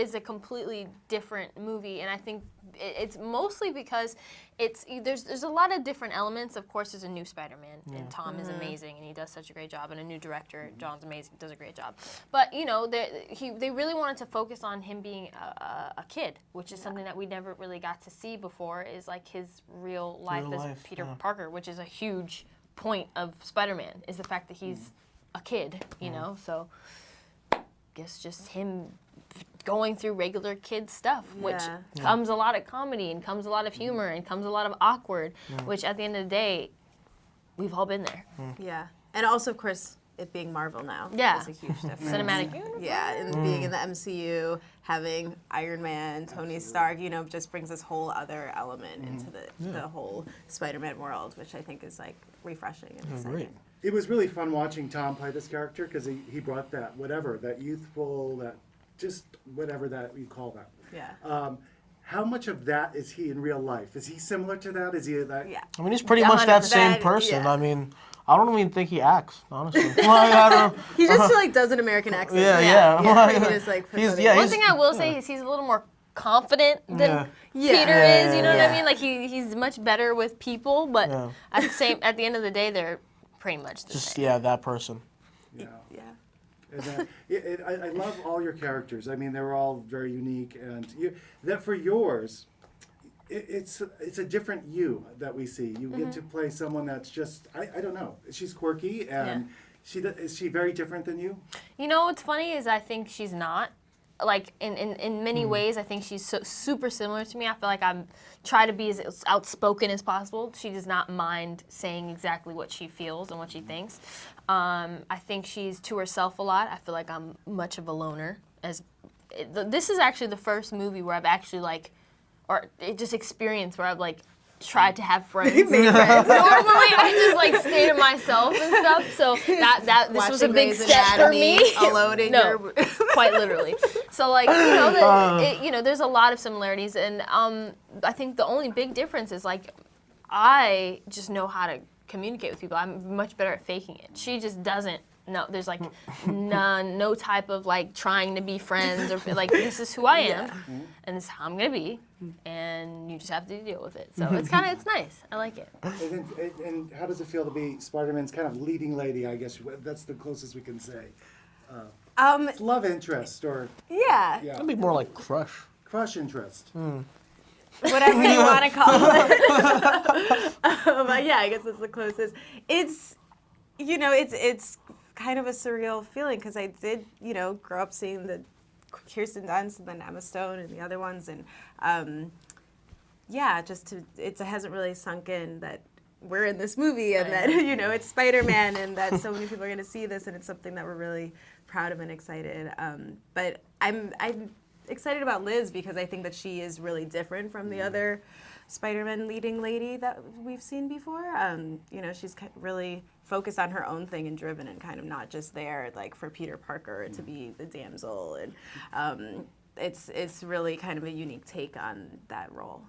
is a completely different movie, and I think it's mostly because there's a lot of different elements. Of course, there's a new Spider-Man, and Tom is amazing, and he does such a great job, and a new director, John's amazing, does a great job. But they really wanted to focus on him being a kid, which is something that we never really got to see before. Is like his real life as Peter Parker, which is a huge point of Spider-Man, is the fact that he's a kid, you know. So I guess just him going through regular kid stuff, which comes a lot of comedy and comes a lot of humor and comes a lot of awkward, which at the end of the day, we've all been there. Yeah. And also, of course, it being Marvel now is a huge difference. Cinematic universe. Yeah, and being in the MCU, having Iron Man, Tony Stark, you know, just brings this whole other element into the whole Spider-Man world, which I think is like refreshing and exciting. Great. It was really fun watching Tom play this character because he brought that youthful, that just whatever that you call that. Yeah. How much of that is he in real life? Is he similar to that? Is he that? Yeah. I mean, he's pretty much that same person. Yeah. I mean, I don't even think he acts, honestly. I don't, He just like does an American accent. Yeah. He just like puts One thing I will say is he's a little more confident than Peter is. You know what I mean? Like he's much better with people, but at the end of the day, they're pretty much the same. That person. Yeah. Yeah. And I love all your characters. I mean, they're all very unique, and that for yours, it's a different you that we see. You get to play someone that's just I don't know. She's quirky, and is she very different than you? You know what's funny is I think she's not. Like in many ways, I think she's super similar to me. I feel like I'm try to be as outspoken as possible. She does not mind saying exactly what she feels and what she thinks. I think she's to herself a lot. I feel like I'm much of a loner. This is actually the first movie where I've actually just experienced where I've tried to have friends. Made friends. Normally, I just stay to myself and stuff. So this was a big step for me. Alone in your quite literally. So there's a lot of similarities, and I think the only big difference is I just know how to communicate with people. I'm much better at faking it. She just doesn't. No, there's no type of trying to be friends or this is who I am, and this is how I'm gonna be, and you just have to deal with it. So it's nice. I like it. And how does it feel to be Spider-Man's kind of leading lady? I guess that's the closest we can say. It's love interest or That'd be more like crush. Crush interest. Whatever you want to call it. But I guess it's the closest. It's kind of a surreal feeling because I did, grow up seeing the Kirsten Dunst and then Emma Stone and the other ones, and it hasn't really sunk in that we're in this movie and that it's Spider-Man and that so many people are going to see this, and it's something that we're really proud of and excited. But I'm excited about Liz because I think that she is really different from the other Spider-Man leading lady that we've seen before. She's really focused on her own thing and driven and kind of not just there for Peter Parker to be the damsel, and it's really kind of a unique take on that role.